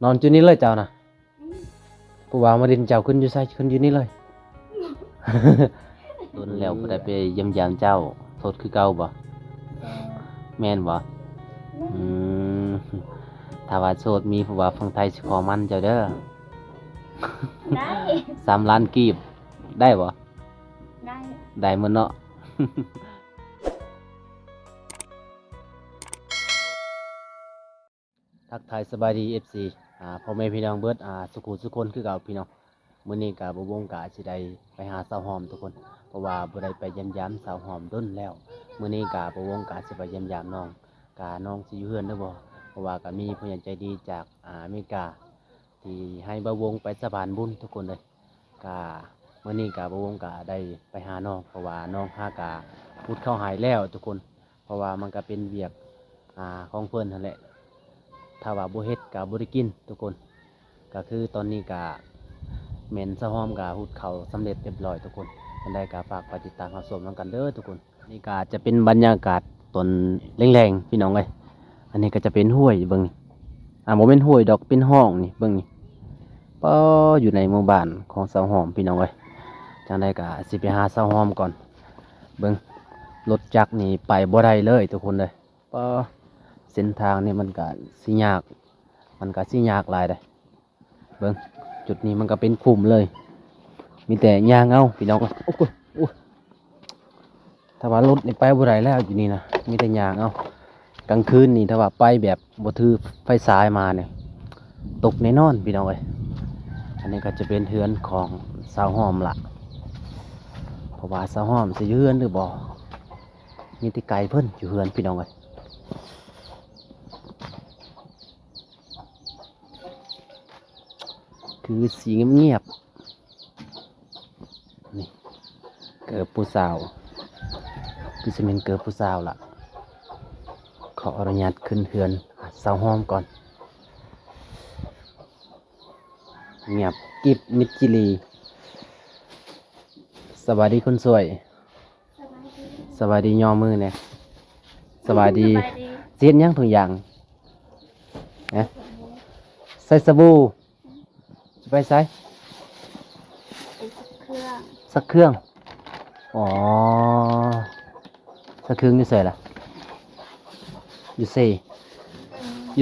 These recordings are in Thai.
นอนจุนี่เลยเจ้านะผู้ว่ามาดินเจ้าขึ้นอยู่ไสขึ้นอยู่นี่เลย โดนแล้วบ่ได้ไปเยี่ยมยามเจ้าโทษคือเก่าบ่แม่นบ่อืมถ้าว่าโสดมีผู้ว่าฝั่งไทยสิขอมันเจ้าเด้อ ได้ 3 ล้านกีบได้บ่ ได้ ได้หมดเนาะ ทักทายสบายดี FC พ่อแม่พี่น้องเบิดสุขุสุคนคือเก่าพี่น้องมื้อนี้ก็บ่วงกะสิได้ไปหาสาวหอมทุกคนเพราะว่าบ่ได้ไปเยี่ยมยามสาวหอมดนแล้วมื้อนี้ก็บ่วงกะสิไปเยี่ยมยามน้องน้องสิอยู่เฮือนเด้อบ่เพราะว่าก็มีผู้ใหญ่ใจดีจากอเมริกาที่ให้บ่วงไปสะพานบุญทุกคนเลยก็มื้อนี้ก็บ่วงกะได้ไปหาน้องเพราะว่าน้องหากะพุดเข้าหายแล้วทุกคน เพราะว่ามันก็เป็นเวียกของเพิ่นนั่นแหละถ้าว่าบ่เฮ็ดก็บ่ได้กินทุกคนก็คือตอนนี้ก็แม่นสะหอมก็หุดเข้าวสำเร็จเรียบร้อยทุกคนจังได๋ก็ฝากไปติดตามรับชมนำกันเด้อทุกคนนี่ก็จะเป็นบรรยากาศตอนแรงๆพี่น้องเอ้ยอันนี้ก็จะเป็นห้วยเบิ่งนี่บ่แม่นห้วยดอกเป็นห้องนี่เบิ่งนี่ป้ออยู่ในหมู่บ้านของสาวหอมพี่น้องเอ้ยจังได๋ก็สิไปหาสาวหอมก่อนเบิ่ง รถจักรนี่ไปบ่ได้เลยทุกคนเลยเพราะเส้นทางนี่มันก็สิยากหลายเด้เบิ่งจุดนี้มันก็เป็นคุมเลย มีแต่ยางเอาพี่น้องโอ้โหโอ้ถ้าว่ารถนี่ไปบ่ได้แล้วอยู่นี่นะมีแต่ยางเอากลางคืนนี่ถ้าว่าไปแบบบ่ถือไฟฉายมาเนี่ยตกแน่นอนพี่น้องเอ้ยอันนี้ก็จะเป็นเฮือนของสาวหอมล่ะเพราะว่าสาวหอมสิอยู่เฮือนหรือบ่มีที่ไกลเพิ่นอยู่เฮือนพี่น้องเอ้ยคือสีเงียบๆนี่เกิดผู้สาวคือจะเป็นเกิดผู้สาวล่ะขออนุญาตขึ้นเฮือนสาวหอมก่อนเงียบกิบมิดจิลีสวัสดีคนสวยสวัสดีย่อมือเนี่ยสวัสดีเสียนยังทุกอย่างนะใส่สบู่จะไปใส่สักเครื่องอ๋อสักเครื่องอยู่ใส่ล่ะอยู่ใ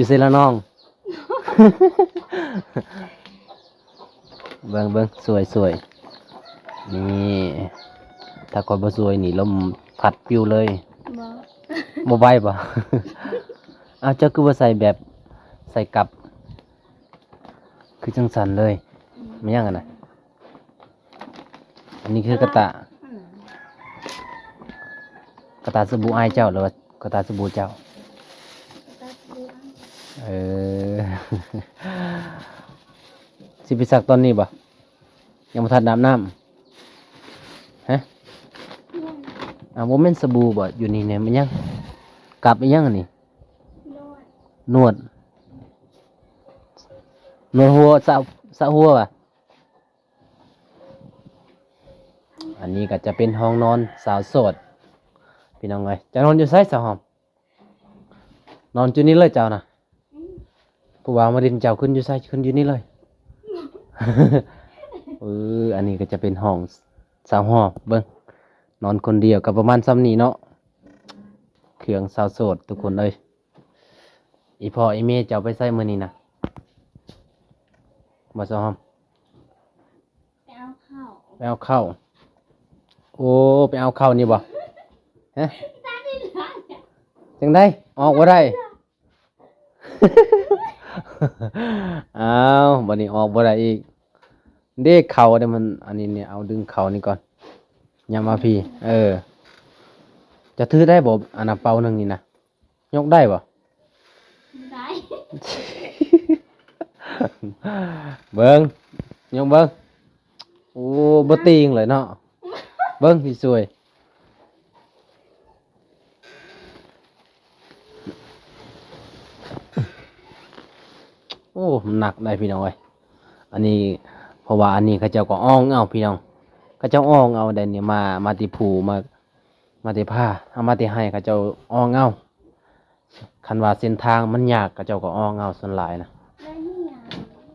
ส่ละน้อง เบิ่งสวยนี่ถ้าคนบ่สวยนี่ลมพัดปิวเลยบ่ใบบ่ อ้าวเจ้าคือว่าใส่แบบใส่กับคือจังสันเลยไม่ยังกันนะอันนี้คือกระตะสบู่อายเจ้าหรือว่ากระตะสบู่เจ้าเออ สิไปสักตอนนี้บ่ยังบ่ทันอาบน้ำฮะบ่แม่นสบู่บ่อยู่นี่เนี่ยมันยังกลับอีหยังอันนี้นวดหัวสะหัวป่ะอันนี้ก็จะเป็นห้องนอนสาวโสดพี่น้องเอ้ยจะนอนอยู่ไสสาวหอมนอนอยู่นี่เลยเจ้านะผู้ว่ามาดินเจ้าขึ้นอยู่ไสขึ้นอยู่นี่เลย อันนี้ก็จะเป็นห้องสาวหอมเบิ่งนอนคนเดียวกับประมาณซ้ำนี้เนาะเครื่องสาวโสดทุกคนเลยอีพ่ออีเมย์จะเอาไปใส่มื้อนี้นะมาซ้อมไปเอาข้าวโอ้ไปเอาข้าวนี่บ่ฮะจังได้ออกบ่ได้ อ้าวบัดนี้ออกบ่ได้อีกเด็กเข่าเดี๋ยวมันอันนี้เนี่ยเอาดึงเข่านี่ก่อนยามมาพี่จะถือได้บ่อันน่ะเป่าหนึงนี่นะยกได้บ่ ได้ เบิ้งยกเบิ้งโอ้บ่ตีงเลยเนาะเบิ้งพี่สวยโอ้หนักได้พี่น้องเอ้ยอันนี้เพราะว่าอันนี้เขาเจ้าก็อ้องเอาพี่น้องเขาเจ้าอ้องเอาได้เนี่ยมาติผูมาติผ้าเอามาติให้เขาเจ้าอ้องเอาคันว่าเส้นทางมันยากเขาเจ้าก็อ้องเอาส่วนหลายนะ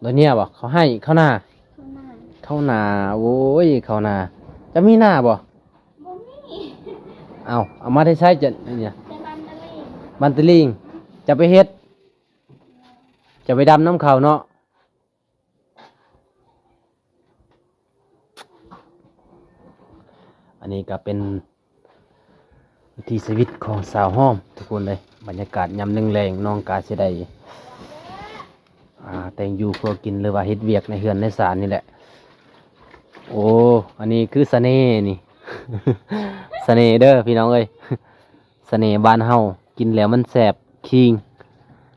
แล้วเนี่ยบ่เขาให้เข้าหน้า ข้างหน้า เข้าหน้าโว้ยเข้าหน้าจะมีหน้าบ่ บ่มี เอามาได้ใช้จะเนี่ย แต่บันตะลี บันตลิงจะไปเฮ็ด จะไปดำน้ำเขาเนาะอันนี้ก็เป็นวิถีชีวิตของสาวห้อมทุกคนเลยบรรยากาศยามแรงๆน้องกาสิได้แต่งอยู่ครัวกินหรือว่าเฮ็ดเวียกในเฮือนในศาลนี่แหละโอ้อันนี้คือเสน่ห์นี่ เสน่ห์เด้อพี่น้องเอ้ย เสน่ห์บ้านเฮากินแล้วมันแสบคิง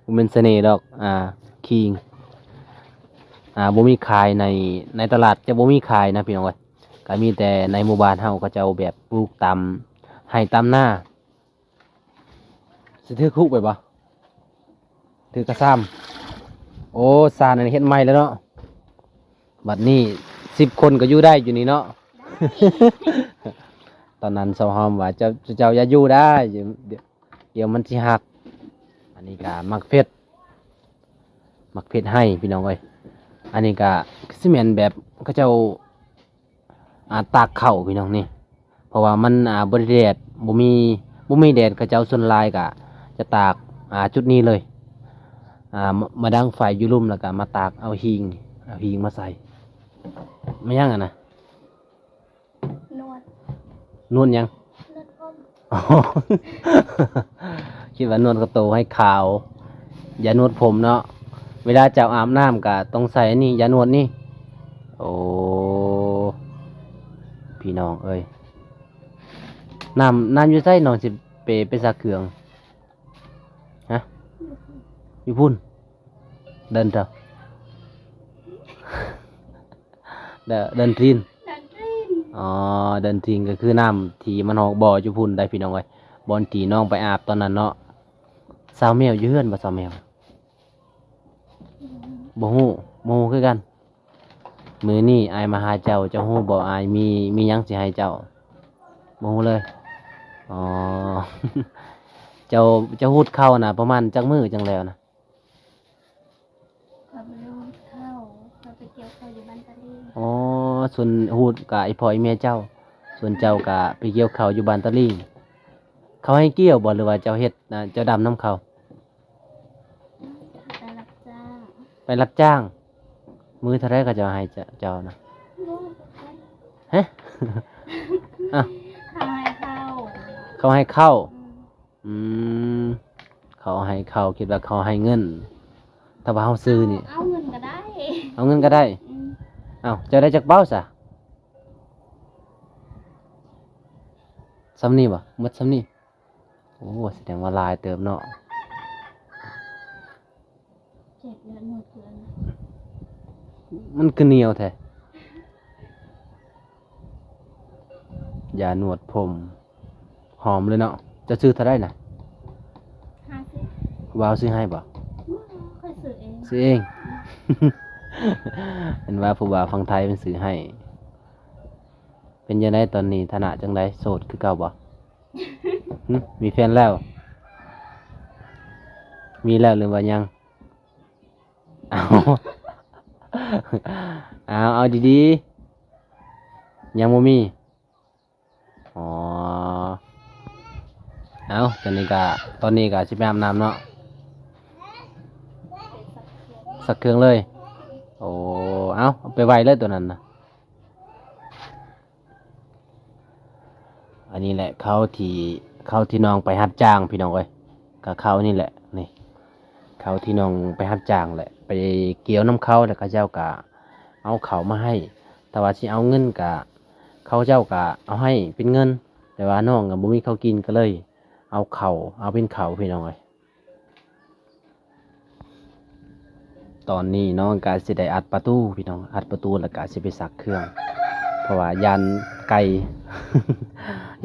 บ่เป็นเสน่ห์ดอกคิงบ่มีขายในตลาดจะบ่มีขายนะพี่น้องเอ้ยก็มีแต่ในหมู่บ้านเฮาก็จะเอาแบบปลูกตามให้ตามหน้าสิถือคุกไปบ่ถือกระซ้ำโอ้ซานอันนี้เฮ็ดใหม่แล้วเนาะบัดนี้10 คนก็อยู่ได้อยู่นี่เนาะ ตอนนั้นสาวหอมว่าเจ้าอย่าอยู่ได้เดี๋ยวมันสิหัก อันนี้ก็มักเพชรให้พี่น้องเอ้ยอันนี้ก็สิแม่นแบบเขาเจ้าตากข้าวพี่น้องนี่เพราะว่ามันบ่ได้แดดบ่มีแดดเขาเจ้าส่วนหลายก็จะตากจุดนี้เลยมาดังไฟอยู่ลุ่มแล้วก็มาตากเอาหิงมาใส่ไม่ยังนะ นวด นวดยัง เลือดอม อ๋อ คิดว่านวดกระโตให้ขาวอย่านวดผมเนาะเวลาเจ้าอาบน้ำก็ต้องใส่อันนี้อย่านวดนี่โอ้พี่น้องเอ้ยน้ำอยู่ใส่น้องสิไปซักเครื่องฮะอยู่พุ่นเดินเถอะ เดินทิน ดันริน อ๋อเดินทิงก็คือน้ำที่มันออกบ่ออยู่พุ่นได้พี่น้องเอ้ยบ่อนที่น้องไปอาบตอนนั้นเนาะสาวแมวอยู่เฮือนบ่สาวแมวบ่ฮู้คือกันมื้อนี้อายมาหาเจ้าฮู้บ่อายมีหยังสิให้เจ้าบ่ฮู้เลยอ๋อ เจ้าฮูดเข้าน่ะประมาณจักมื้อจังแล้วนะ ขับรถเข้าเราไปเกี่ยวข้าวอยู่บันตะลี อ๋อส่วนฮูดกับไอ้พ่อไอ้แม่เจ้า ส่วนเจ้าก็ไปเกี่ยวข้าวอยู่บ้านตะลิงเขาให้เกี่ยวบ่หรือว่าเจ้าเฮ็ดเจ้าดำน้ำเขา ไปรับจ้าง ไปรับจ้าง มือเท่าไรก็จะให้เจ้านะ ลูก ฮะ อ่ะ ข้าวให้เข้า เขาให้เข้า อืม อืมเขาให้เข้าคิดว่าเขาให้เงินถ้าว่าเฮาซื้อนี่ เอาเงินก็ได้ เอาเงินก็ได้ อืม เอ้าเจ้าได้จักเบ้าซะซ้ำนี่บ่หมดซ้ำนี่โอ้แสดงว่าหลายเติมเนาะ เจ็บเลือดหมดเกลือน มันคือเหนียวแท้ยาหนวดผมหอมเลยเนาะจะซื้อเท่าได้น่ะ 50 วาวซื้อให้บ่ ค่อยซื้อเอง ซื้อเอง เห็นว่าผู้บ่าวฟังไทยเป็นซื้อให้ เป็นยังไงตอนนี้ฐานะจังไดโสดคือเก่าบ่ หึมีแฟนแล้ว มีแล้วหรือว่ายัง เอา เอาดีๆยังบ่มีอ๋อเอาตอนนี้ก็สิไปอาบน้ำเนาะสักเครื่องเลยโอ้เอาไปไว้เลยตัวนั้นนะอันนี้แหละเขาที่น้องไปรับจ้างพี่น้องเอ้ยกับเขานี่แหละนี่เขาที่น้องไปรับจ้างแหละไปเกี่ยวน้ำเขาแล้วก็เจ้ากะเอาเขามาให้แต่ว่าสิเอาเงินกะเขาเจ้ากะเอาให้เป็นเงิน แต่ว่าน้องกับบุมีเขาวกินก็เลย เอาเป็นเขาพี่น้องเอ้ยตอนนี้น้องกาสิได้อัดประตูพี่น้องอัดประตูแล้วกาสิไปซักเครื่อง เพราะว่ายันไก่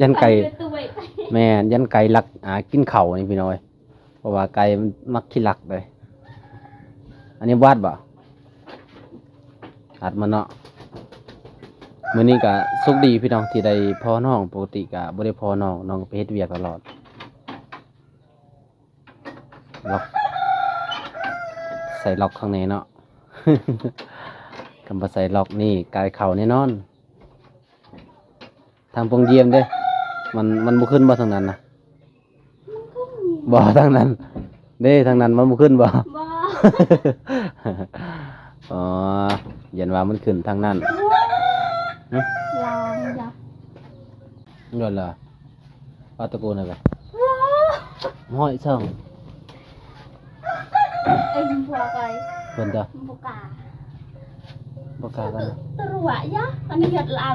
ยันไก่ ไปตู้ไว้ไป แม่นยันไก่ลักกินเข่าวนี่พี่น้อยเพราะว่าไก่มันมักขี้ลักเลยอันนี้วาดบ่อัดมันเนาะมื้อนี้ก็สุขดีพี่น้องที่ได้พ่อน้องปกติก็บ่ได้พ่อน้องก็ไปเฮ็ดเวียกตลอดล็อกใส่ล็อกข้างในเนาะ คำว่าใส่ล็อกนี่กายเข่าแน่นอน ทางปงเยี่ยมเด้ มันบ่ขึ้นบ่ทางนั้นนะ มันก็มี บ่ทางนั้น เด้ทางนั้นมันบ่ขึ้นบ่ บ่ อ๋อยันว่ามันขึ้นทางนั้น ลองจ้ะ ยอดละเอาตะโกนอะไรห้อยช่อง เอ็มพวกไอ้ เพิ่นจ้ะ บุกา บ่กล้ากันนะ ตรัวยะอันนี้หยดเหล้า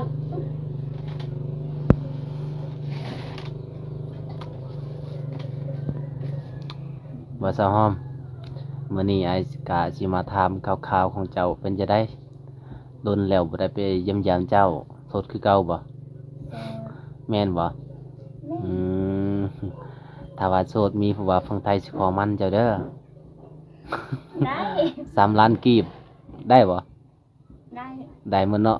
บ่ซาหอมมื้อนี้ไอ้กะสิมาถามข่าวๆของเจ้าเป็นจะได้ดนแล้วบ่ได้ไปเยี่ยมยามเจ้าโสดคือเก่าบ่ เออ แม่นบ่ อืมถ้าว่าโสดมีผู้ว่าฝั่งไทยสิขอมันเจ้าเด้อ ได้ 3 ล้านกีบได้บ่ ได้ ได้หมดเนาะ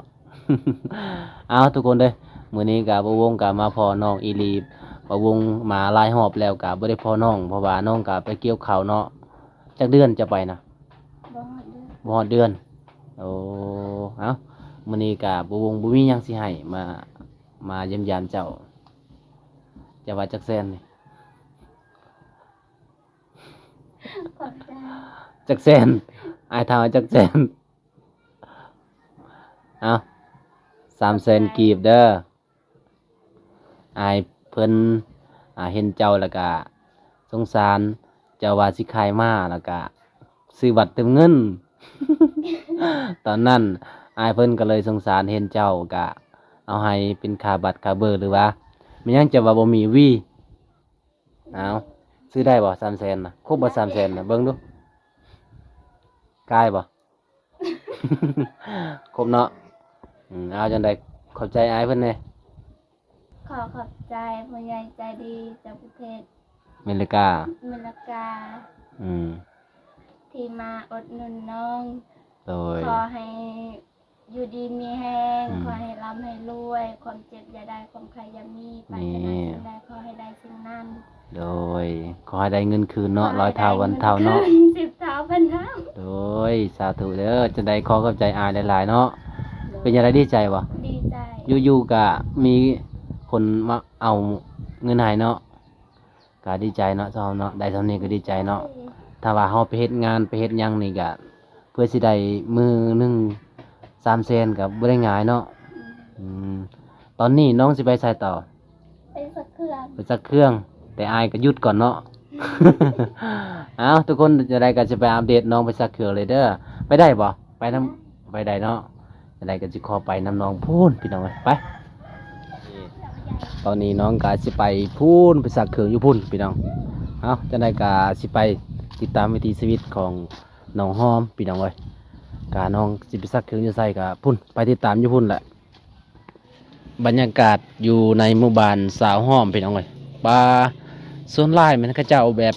เอาทุกคนเด้อมื้อนี้ก็บ่วงก็มาพอน้องอีลีบ่วงมาหลายรอบแล้วก็บ่ได้พอน้องเพราะว่าน้องก็ไปเกี่ยวข้าวเนาะจักเดือนจะไปนะ บ่ฮอดเด้อบ่ฮอดเดือนโอ้เอ้ามื้อนี้ก็บ่วงบ่มีหยังสิให้มาเยี่ยมยามเจ้าจะว่าจักแสนนี่ ขอบใจ จักแสนอ้ายถามว่าจักแสนเอ้า300,000กีบเด้ออ้ายเพิ่นเห็นเจ้าแล้วก็สงสารเจ้าว่าสิขายมาแล้วก็ซื้อบัตรเติมเงิน ตอนนั้นอ้ายเพิ่นก็เลยสงสารเห็นเจ้าก็เอาให้เป็นค่าบัตรค่าเบอร์หรือว่ามันยังจะว่าบ่มีวีเอาซื้อได้บ่300,000น่ะครบบ่300,000น่ะเบิ่งดูกายบ่ ครบเนาะเอาจังได๋ขอบใจอ้ายเพิ่นแหน่ ขอขอบใจผู้ใหญ่ใจดีจากประเทศ เมริกา อเมริกา อืม ที่มาอดหนุนน้อง โดย ขอให้อยู่ดีมีแห้ง อืม ขอให้ร่ำให้รวย ความเจ็บอย่าได้ความใครอย่ามีปรารถนาสิ่งใดขอให้ได้สิ่งนั้น โดยขอให้ได้เงินคืนเนาะ100 เท่าพันเท่าเนาะ 10 เท่าพันเท่า โดยสาธุเด้อจังได๋ขอขอบใจอ้ายหลายๆเนาะเป็นจังไดดีใจบ่ ดีใจ อยู่ๆก็มีคนมาเอาเงินให้เนาะก็ดีใจเนาะเจ้าเนาะได้เท่านี้ก็ดีใจเนาะถ้าว่าเฮาไปเฮ็ดงานไปเฮ็ดหยังนี่ก็เพื่อสิได้มื้อหนึง300,000ก็บ่ได้ง่ายเนาะอืมตอนนี้น้องสิไปไสต่อ ไปสักเครื่อง ไปซักเครื่อง แต่อายก็หยุดก่อนเนาะ เอาทุกคนจะได้ก็จะไปอัปเดตน้องไปซักเครื่องเลยเด้อไปได้บ่ไปน้ำไปได้เนาะจะได้ก็สิขอไปน้ำน้องพูนพี่น้องเอ้ยไป ตอนนี้น้องก็สิไปพูนไปซักเครื่องอยู่พูนพี่น้องเอาจะได้ก็สิไปติดตามวิถีชีวิตของน้องหอมพี่น้องเอ้ยกาน้องสิไปซักเครื่องอยู่ไสก็พุ่นไปติดตามอยู่พุ่นแหละบรรยากาศอยู่ในหมู่บ้านสาวหอมพี่น้องเอ้ยป่าส่วนหลายมันก็เจ้าแบบ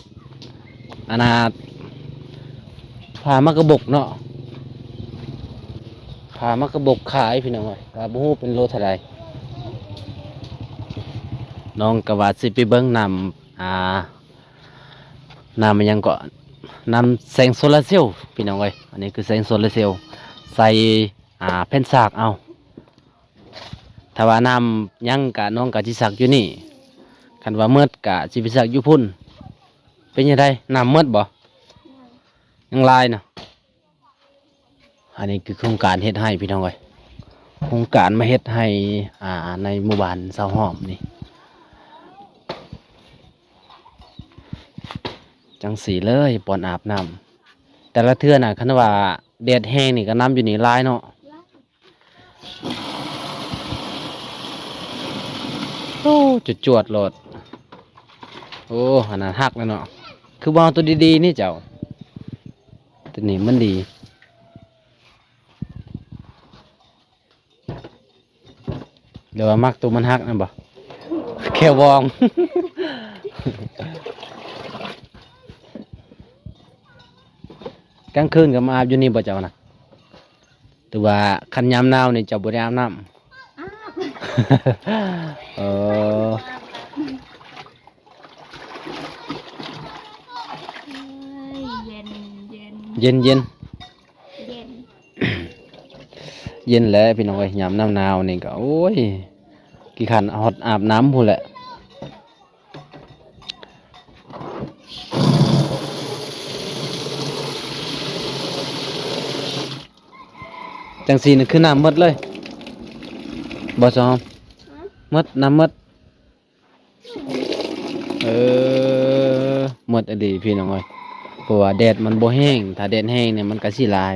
อนาถพามากระบกเนาะพามากระบกขายพี่น้องเอ้ยก็บ่ฮู้เป็นโลเท่าใด น้องกว่าสิไปเบิ้งนำนำมันยังก็นำแสงโซลาร์เซลล์พี่น้องเอ้ยอันนี้คือแสงโซลาร์เซลล์ใส่แผ่นสากเอาถ้าว่านำยังกะน้องกะสิสักอยู่นี่คันว่าเมืดกะสิไปสักอยู่พุ่นเป็นยังไงน้ำเมืดบ่ยังลายนะอันนี้คือโครงการเฮ็ดให้พี่น้องเอ้ยโครงการมาเฮ็ดให้ในหมู่บ้านสาวหอมนี่ จังสีเลยปอนอาบน้ำแต่ละเทื่อน่ะคันว่าแดดแห้งนี่ก็น้ำอยู่นี่หลายเนาะโอ้จุดจวดโหลดโอ้ขนาดหักแล้วเนาะคือวางตัวดีๆนี่เจ้าตัวนี้มันดีเดี๋ยวว่ามักตัวมันหักนั่นบ่แค่วอง กลางคืนก็มาอาบอยู่นี่บ่เจ้านะแต่ว่าคันยามหนาวนี่เจ้าบ่ได้อาบน้ำ อ้าว เออ เย็นเย็น เย็นเย็น เย็น เย็นแล้วพี่น้องเอ้ยยามหนาวๆนี่ก็โอ้ยกี่ขันฮอดอาบน้ำพู้นแหละจังซี่นี่คือน้ำหมดเลยบ่ซอมหมดน้ำหมดเออหมดอดีพี่น้องเอ้ยเพราะว่าแดดมันบ่แห้งถ้าแดดแห้งเนี่ยมันก็สิหลาย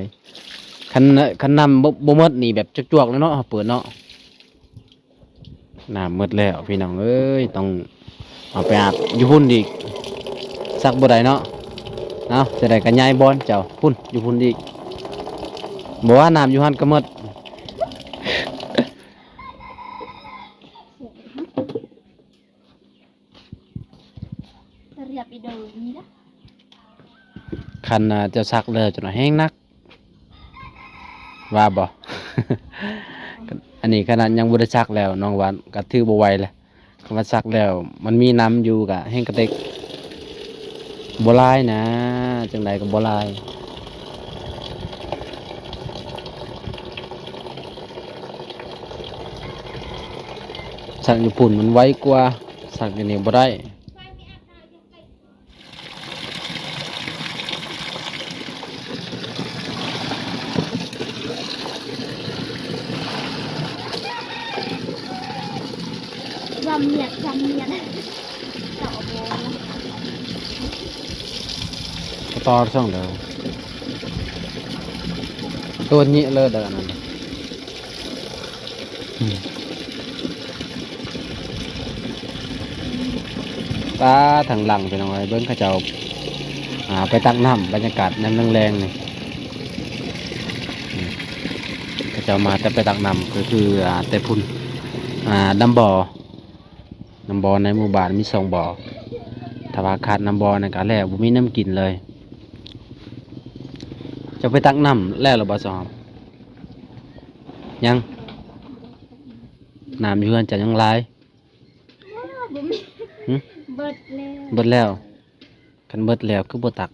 คันน้ำบ่หมดนี่แบบจวกๆเลยเนาะเปิดเนาะน้ำหมดแล้วพี่น้องเอ้ยต้องเอาไปอาบอยู่พุ่นอีกซักบ่ได้เนาะเอาจะได้กันย้ายบอลเจ้าพุ่นอยู่พุ่นอีกบ่ว่าน้ำอยู่หั่นก็หมด เรียบอีเดอนี่นะ คันเจ้าซักเลยจนว่าแห้งนักว่าบ่ อันนี้ขนาดยังบ่ได้ซักแล้วน้องหวานก็ถือบ่ไหวแล้วคำว่าซักแล้วมันมีน้ำอยู่ก็แห้งกระเตกบ่หลายนะจังไดก็บ่หลายซักญี่ปุ่นมันไวกว่าซักอยู่นี่บ่ได้ จำเนียดเจ้าโบนะ ก็ต่อช่องเดียวตัวนี้เลยเด้อนั่นอืมตาทางหลังไปหน่อยเบิ้งเขาเจ้าไปตักน้ำบรรยากาศน้ำแรงๆนี่อืมเขาเจ้ามาแต่ไปตักน้ำก็คือแต่พุ่นน้ำบ่อในหมู่บ้านมี2บ่อถ้าว่าขาดน้ำบ่อนั่นก็แล้วบ่มีน้ำกินเลยจะไปตักน้ำแล้วหรือบ่ซ้อมยังน้ำอยู่เฮือนจะยังหลาย บุ้ม หึ เบิดแล้ว เบิดแล้วคันเบิดแล้วคือบ่ตัก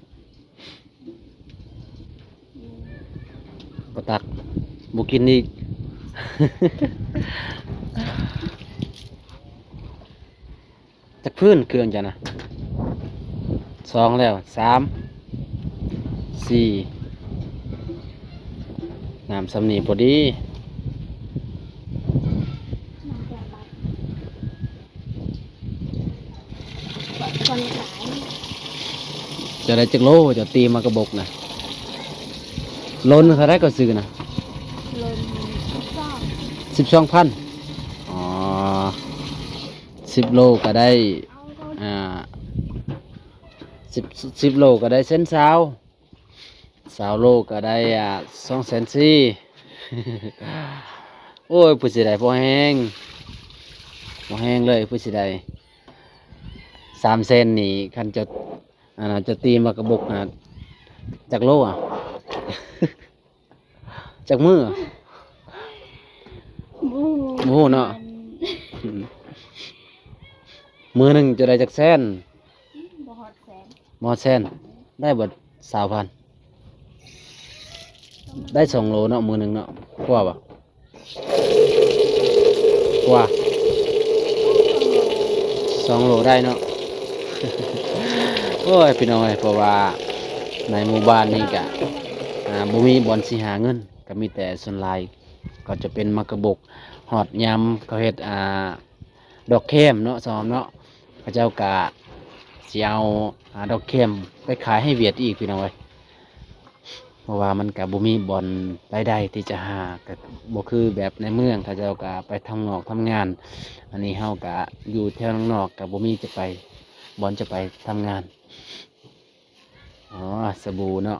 บ่ตักบ่กินอีก จักพื้นเครื่องจ้ะนะ2แล้ว3 4น้ำสำนีพอดี คนขาย จะได้จักโลจะตีมากระบอกนะโลนึงเท่าไรก็ซื้อนะ ลนซ่อม 12,000อ๋อ10 โลก็ได้เอาก็ อ่า10โลก็ได้120,000 20โลก็ได้240,000 โอ้ยผู้สิได้พอแห้งเลยผู้สิได้3เซนนี่คันจะจะตีมากระบอกจากโลจากมือ บู โอ้เนาะ มือหนึ่งจะได้จากแสน บ่ฮอดแสน มอแสนได้เบิด20,000ได้2 โลเนาะมือหนึ่งเนาะกว่าปะกว่า2 โลได้เนาะ โอ้ยพี่น้อยเพราะว่าในหมู่บ้านนี้กะบ่มีบ่อนสิหาเงินก็มีแต่ส่วนหลายก็จะเป็นมักกะบกหอดยำเขาเฮ็ดดอกเข้มเนาะซ้อมเนาะเขาเจ้ากะสิเอาดอกเข้มไปขายให้เวียดอีกพี่น้อยเพราะว่ามันกะบ่มีบ่อนรายได้ที่จะหาก็บ่คือแบบในเมืองเขาเจ้ากะไปทำงอกทำงาน อันนี้เฮากะอยู่แถวนนอกกะบ่มีจะไปบ่อนจะไปทำงานอ๋อสบู่เนาะ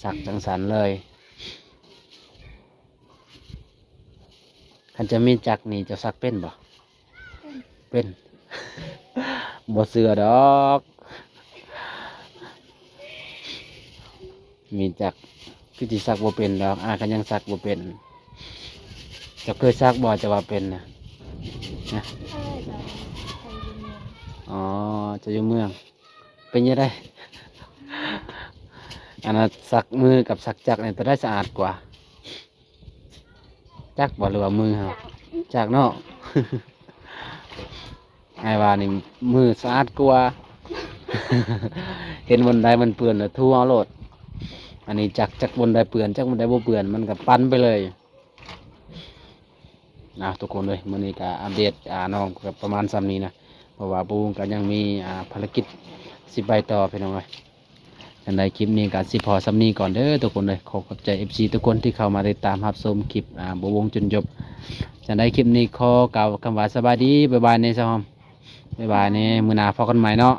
สักจังสันเลยคันจะมีจักนี่จะสักเป็นบ่เป็น บ่เสือดอกมีจักคือสิสักบ่เป็นดอกกันยังสักบ่เป็นจะเคยสักบ่จะว่าเป็นนะนะ ใช่จ้ะใครอยู่เมือง อ๋อจะอยู่เมืองเป็นยังไง อันนั้นสักมือกับสักจักรเนี่ยตัวได้สะอาดกว่า จักบ่หรือว่ามือเฮาจากเนาะ ไอ้ว่านี่มือสะอาดกว่า เห็นบนใดมันเปื้อนแล้วทั่วเอาโลดอันนี้จักบนใดเปื้อนจักบนใดบ่เปื้อนมันก็ปั้นไปเลยทุกคนเลยมื้อนี้ก็อัปเดตน้องก็ประมาณซ้ำนี้นะเพราะว่าปูก็ยังมีภารกิจสิไปต่อพี่น้องเอ้ยจังไดคลิปนี้ก็สิพอซ้ำนี้ก่อนเด้อทุกคนเลยขอขอบใจ FC ทุกคนที่เข้ามาติดตามรับชมคลิปบ่วงจนจบจังไดคลิปนี้ขอกล่าวคำว่าสบายดีบ๊ายบายในสหอมบ๊ายบายในมื้อหน้าพบกันใหม่เนาะ